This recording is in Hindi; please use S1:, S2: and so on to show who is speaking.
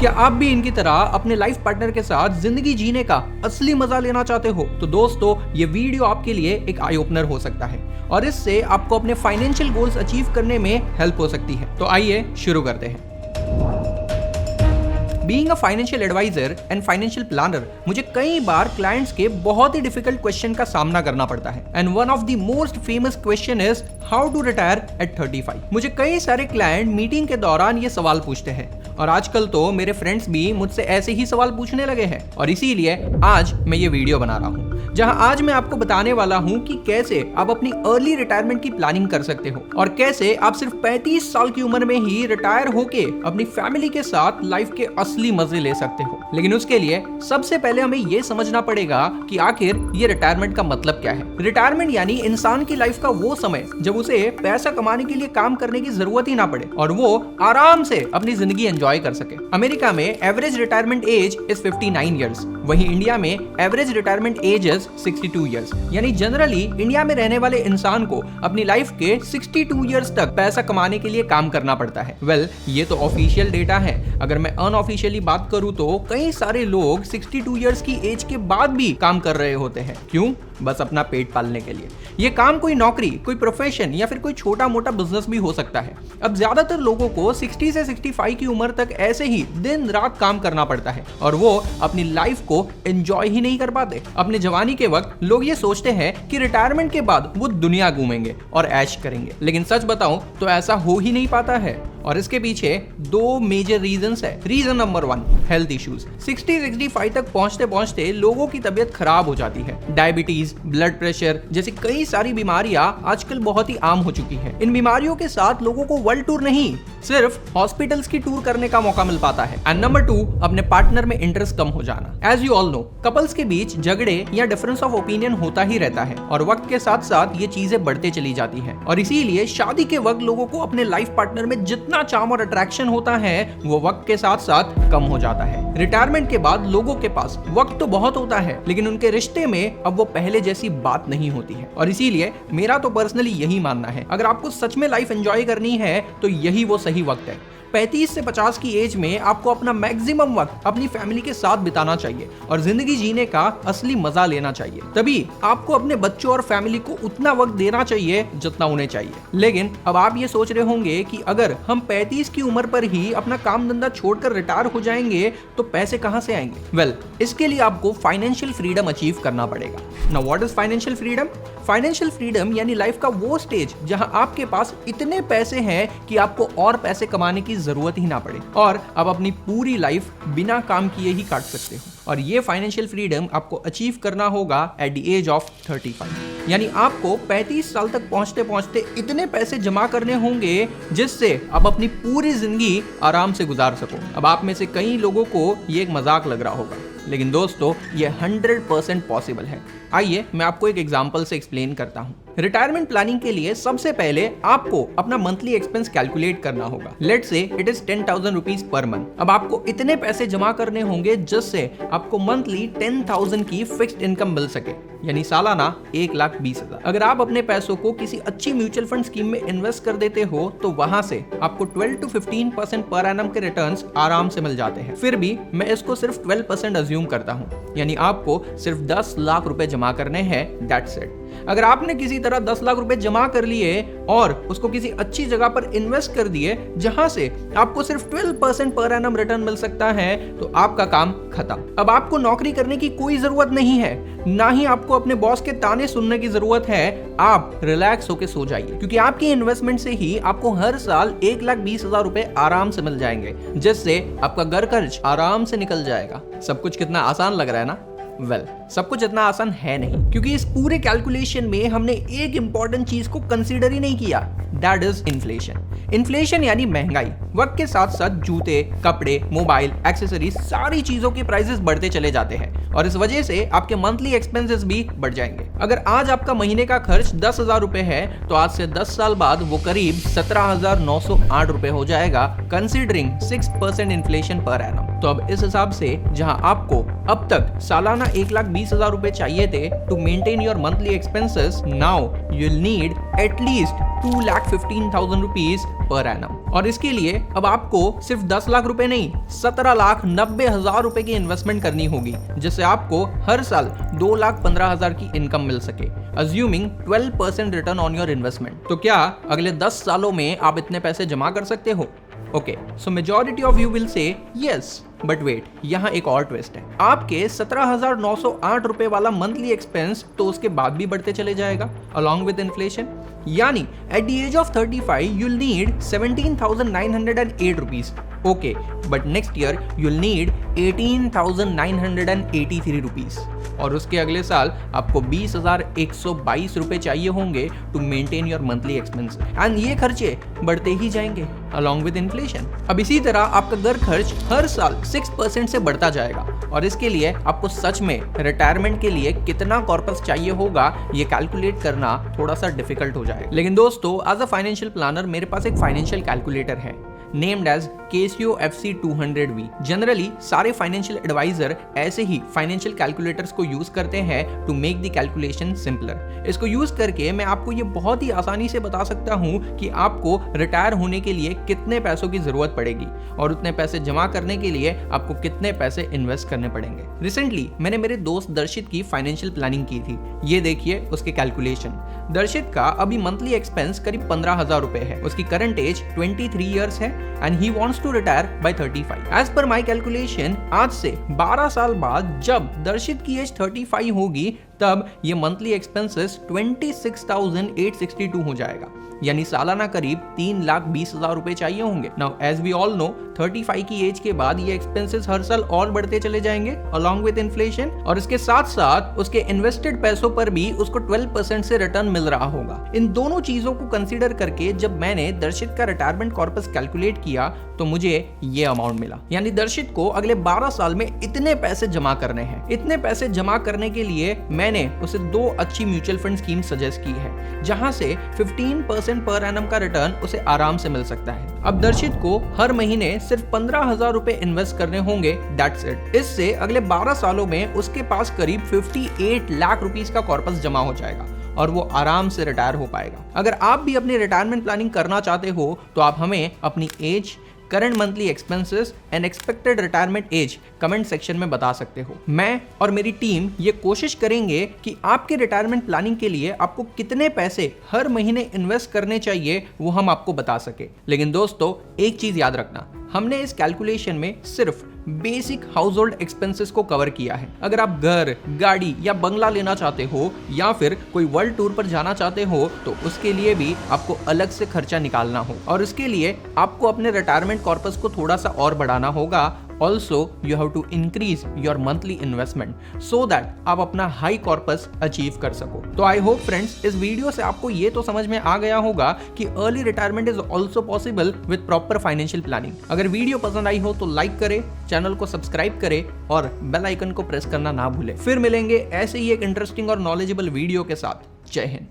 S1: क्या आप भी इनकी तरह अपने लाइफ पार्टनर के साथ जिंदगी जीने का असली मजा लेना चाहते हो? तो दोस्तों, ये वीडियो आपके लिए एक आई ओपनर हो सकता है और इससे आपको अपने फाइनेंशियल गोल्स अचीव करने में हेल्प हो सकती है। तो आइए शुरू करते हैं। Being a financial adviser and financial planner, मुझे कई बार क्लाइंट्स के बहुत ही डिफिकल्ट क्वेश्चन का सामना करना पड़ता है। And one of the most famous question is how to retire at 35। मुझे कई सारे क्लाइंट मीटिंग के दौरान ये सवाल पूछते हैं और आजकल तो मेरे फ्रेंड्स भी मुझसे ऐसे ही सवाल पूछने लगे हैं और इसीलिए आज मैं ये वीडियो बना रहा हूँ, जहां आज मैं आपको बताने वाला हूं कि कैसे आप अपनी अर्ली रिटायरमेंट की प्लानिंग कर सकते हो और कैसे आप सिर्फ 35 साल की उम्र में ही रिटायर होके अपनी फैमिली के साथ लाइफ के असली मजे ले सकते हो। लेकिन उसके लिए सबसे पहले हमें यह समझना पड़ेगा कि आखिर ये रिटायरमेंट का मतलब क्या है। रिटायरमेंट यानी इंसान की लाइफ का वो समय जब उसे पैसा कमाने के लिए काम करने की जरूरत ही ना पड़े और वो आराम से अपनी जिंदगी एंजॉय कर सके। अमेरिका में average retirement age is 59 years, वहीं इंडिया में एवरेज रिटायरमेंट एज 62 इयर्स। यानी जनरली इंडिया में रहने वाले इंसान को अपनी लाइफ के 62 इयर्स तक पैसा कमाने के लिए काम करना पड़ता है। वेल, ये तो ऑफिशियल डेटा है। अगर मैं अनऑफिशियली बात करूं तो कई सारे लोग 62 इयर्स की एज के बाद भी काम कर रहे होते हैं। क्यों? बस अपना पेट पालने के लिए। ये काम कोई नौकरी, कोई प्रोफेशन या फिर कोई छोटा मोटा बिजनेस भी हो सकता है। अब ज्यादातर लोगों को 60 से 65 की उम्र तक ऐसे ही दिन रात काम करना पड़ता है और वो अपनी लाइफ को एंजॉय ही नहीं कर पाते। अपने जवानी के वक्त लोग ये सोचते हैं कि रिटायरमेंट के बाद वो दुनिया घूमेंगे और ऐश करेंगे, लेकिन सच बताऊं तो ऐसा हो ही नहीं पाता है और इसके पीछे दो मेजर रीजंस है। Reason number 1, health issues. 60-65 तक पहुंचते पहुंचते लोगों की तबीयत खराब हो जाती है। डायबिटीज, ब्लड प्रेशर जैसी कई सारी बीमारियां आजकल बहुत ही आम हो चुकी हैं। इन बीमारियों के साथ लोगों को वर्ल्ड टूर नहीं, सिर्फ हॉस्पिटल्स की टूर करने का मौका मिल पाता है। एंड नंबर 2, अपने पार्टनर में इंटरेस्ट कम हो जाना। As you all know, couples के बीच झगड़े या डिफरेंस ऑफ ओपिनियन होता ही रहता है और वक्त के साथ साथ ये चीजें बढ़ते चली जाती है और इसीलिए शादी के वक्त लोगों को अपने लाइफ पार्टनर में जितना चार्म और अट्रैक्शन होता है वो वक्त के साथ साथ कम हो जाता है। रिटायरमेंट के बाद लोगों के पास वक्त तो बहुत होता है, लेकिन उनके रिश्ते में अब वो पहले जैसी बात नहीं होती है और इसीलिए मेरा तो पर्सनली यही मानना है, अगर आपको सच में लाइफ एंजॉय करनी है तो यही वो सही वक्त है। 35 से 50 की एज में आपको अपना मैक्सिमम वक्त अपनी फैमिली के साथ बिताना चाहिए और जिंदगी जीने का असली मजा लेना चाहिए। तभी आपको अपने बच्चों और फैमिली को उतना वक्त देना चाहिए जितना उन्हें चाहिए। लेकिन अब आप ये सोच रहे होंगे कि अगर हम 35 की उम्र पर ही अपना काम धंधा छोड़कर रिटायर हो जाएंगे तो पैसे कहां से आएंगे? वेल, इसके लिए आपको फाइनेंशियल फ्रीडम अचीव करना पड़ेगा। Now what is financial freedom? Financial freedom यानी लाइफ का वो स्टेज जहां आपके पास इतने पैसे हैं कि आपको और पैसे कमाने की जरूरत ही ना पड़े और आप अपनी पूरी लाइफ बिना काम किए ही काट सकते हो। और ये फाइनेंशियल फ्रीडम आपको अचीव करना होगा एट द एज ऑफ 35। यानी आपको 35 साल तक पहुंचते पहुंचते इतने पैसे जमा करने होंगे जिससे आप अपनी पूरी जिंदगी आराम से गुजार सको। अब आप में से कई लोगों को ये एक मजाक लग रहा होगा, लेकिन दोस्तों ये 100% पॉसिबल है। आइए मैं आपको एक एग्जांपल से एक्सप्लेन करता हूं। रिटायरमेंट प्लानिंग के लिए सबसे पहले आपको अपना मंथली एक्सपेंस कैलकुलेट करना होगा। Let's say it is 10,000 rupees per month. अब आपको इतने पैसे जमा करने होंगे जिससे आपको मंथली 10,000 की फिक्स्ड इनकम मिल सके, यानी सालाना 1,20,000। अगर आप अपने पैसों को किसी अच्छी म्यूचुअल फंड स्कीम में इन्वेस्ट कर देते हो तो वहां से आपको 12 to 15% पर एनम के रिटर्न्स आराम से मिल जाते हैं। फिर भी मैं इसको सिर्फ 12% अज्यूम करता हूं, यानी आपको सिर्फ 10 लाख रुपए जमा करने हैं, दैट्स इट। अगर आपने किसी तरह 10 लाख रुपए जमा कर लिए और उसको किसी अच्छी जगह पर इन्वेस्ट कर दिए जहां से आपको सिर्फ 12% पर एनम रिटर्न मिल सकता है तो आपका काम खत्म। अब आपको नौकरी करने की कोई जरूरत नहीं है, ना ही आपको अपने बॉस के ताने सुनने की जरूरत है। आप रिलैक्स होकर सो जाइए क्योंकि आपकी इन्वेस्टमेंट से ही आपको हर साल 1,20,000 रुपए आराम से मिल जाएंगे, जिससे आपका घर खर्च आराम से निकल जाएगा। सब कुछ कितना आसान लग रहा है ना? वेल, सब कुछ इतना आसान है नहीं, क्योंकि इस पूरे कैलकुलेशन में हमने एक इंपॉर्टेंट चीज को कंसीडर ही नहीं किया, दैट इज इन्फ्लेशन। इन्फ्लेशन यानी महंगाई। वक्त के साथ साथ जूते, कपड़े, मोबाइल, एक्सेसरीज, सारी चीजों के प्राइसेस बढ़ते चले जाते हैं और इस वजह से आपके मंथली एक्सपेंसेस भी बढ़ जाएंगे। अगर आज आपका महीने का खर्च 10,000 रुपए है तो आज से 10 साल बाद वो करीब 17,908 रुपए हो जाएगा, कंसीडरिंग 6% इन्फ्लेशन पर एनम। तो अब इस हिसाब से जहां आपको अब तक सालाना 1,20,000 रुपए चाहिए थे to maintain your monthly expenses, now you will need at least 2,15,000 rupees per annum. और इसके लिए अब आपको सिर्फ 10 लाख रुपए नहीं, 17,90,000 रुपए की इन्वेस्टमेंट करनी होगी, जिससे आपको हर साल 2,15,000 की इनकम मिल सके, assuming 12% return on your investment. तो क्या अगले 10 सालों में आप इतने पैसे जमा कर सकते हो? Okay, so majority of you will say yes, but wait, यहाँ एक और ट्विस्ट है। आपके 17,908 रुपए वाला मंथली एक्सपेंस तो उसके बाद भी बढ़ते चले जाएगा अलॉन्ग विद इन्फ्लेशन, यानी at the age of 35 you'll need 17,908 rupees. Okay, but next year you'll need 18,983 rupees, और उसके अगले साल आपको 20,122 रुपए चाहिए होंगे to maintain your monthly expense, and ये खर्चे बढ़ते ही जाएंगे अलॉन्ग विद इन्फ्लेशन। अब इसी तरह आपका घर खर्च हर साल 6% से बढ़ता जाएगा, और इसके लिए आपको सच में रिटायरमेंट के लिए कितना कॉर्पस चाहिए होगा ये कैलकुलेट करना थोड़ा सा डिफिकल्ट हो जाएगा। लेकिन दोस्तों, एज अ फाइनेंशियल प्लानर मेरे पास एक फाइनेंशियल कैलकुलेटर है named as Casio FC200V। Generally सारे फाइनेंशियल एडवाइजर ऐसे ही फाइनेंशियल कैलकुलेटर्स को यूज करते हैं to make the calculation simpler. इसको यूज करके मैं आपको ये बहुत ही आसानी से बता सकता हूँ कि आपको रिटायर होने के लिए कितने पैसों की जरूरत पड़ेगी, और उतने पैसे जमा करने के लिए आपको कितने पैसे इन्वेस्ट करने पड़ेंगे। रिसेंटली मैंने मेरे दोस्त दर्शित की फाइनेंशियल प्लानिंग की थी, ये देखिए उसके कैलकुलेशन। दर्शित का अभी मंथली एक्सपेंस करीब 15,000 रुपए है, उसकी करंट एज 23 ईयर्स है, and he wants to retire by 35. As per my calculation, आज से 12 साल बाद जब दर्शित की एज 35 होगी, तब ये मंथली एक्सपेंसेस 26,862 हो जाएगा, यानी सालाना करीब 3,20,000 रुपए चाहिए होंगे। Now as we all know, 35 की एज के बाद ये एक्सपेंसेस हर साल और बढ़ते चले जाएंगे अलॉन्ग विद इन्फ्लेशन, और इसके साथ साथ उसके इन्वेस्टेड पैसों पर भी उसको 12% से रिटर्न मिल रहा होगा। इन दोनों चीजों को कंसीडर करके जब मैंने दर्शित का रिटायरमेंट कॉर्पस कैलकुलेट किया तो मुझे ये अमाउंट मिला, यानी दर्शित को अगले 12 साल में इतने पैसे जमा करने हैं। इतने पैसे जमा करने के लिए मैंने उसे 2 अच्छी म्यूचुअल फंड स्कीम सजेस्ट की है, जहां से 15% पर एनम का रिटर्न उसे आराम से मिल सकता है। अब दर्शित को हर महीने सिर्फ 15,000 रुपए इन्वेस्ट करने होंगे, दैट्स इट। इससे अगले 12 सालों में उसके पास करीब 58 लाख रुपीस का कॉर्पस जमा हो जाएगा, और वो आराम से रिटायर हो पाएगा। अगर आप भी अपनी रिटायरमेंट प्लानिंग करना चाहते हो तो आप हमें अपनी age, current monthly expenses and expected retirement age comment section में बता सकते हो। मैं और मेरी टीम ये कोशिश करेंगे कि आपके रिटायरमेंट प्लानिंग के लिए आपको कितने पैसे हर महीने इन्वेस्ट करने चाहिए वो हम आपको बता सके। लेकिन दोस्तों, एक चीज याद रखना, हमने इस कैलकुलेशन में सिर्फ बेसिक हाउस होल्ड एक्सपेंसेस को कवर किया है। अगर आप घर, गाड़ी या बंगला लेना चाहते हो या फिर कोई वर्ल्ड टूर पर जाना चाहते हो तो उसके लिए भी आपको अलग से खर्चा निकालना हो, और इसके लिए आपको अपने रिटायरमेंट कॉर्पस को थोड़ा सा और बढ़ाना होगा। Also, you have to increase your monthly investment so that आप अपना हाई कॉर्पस अचीव कर सको। तो आई होप फ्रेंड्स, इस वीडियो से आपको ये तो समझ में आ गया होगा कि early retirement is also possible with proper financial planning. अगर वीडियो पसंद आई हो तो लाइक करें, चैनल को सब्सक्राइब करें और बेल आइकन को प्रेस करना ना भूलें। फिर मिलेंगे ऐसे ही एक इंटरेस्टिंग और नॉलेजेबल वीडियो के साथ। जय हिंद।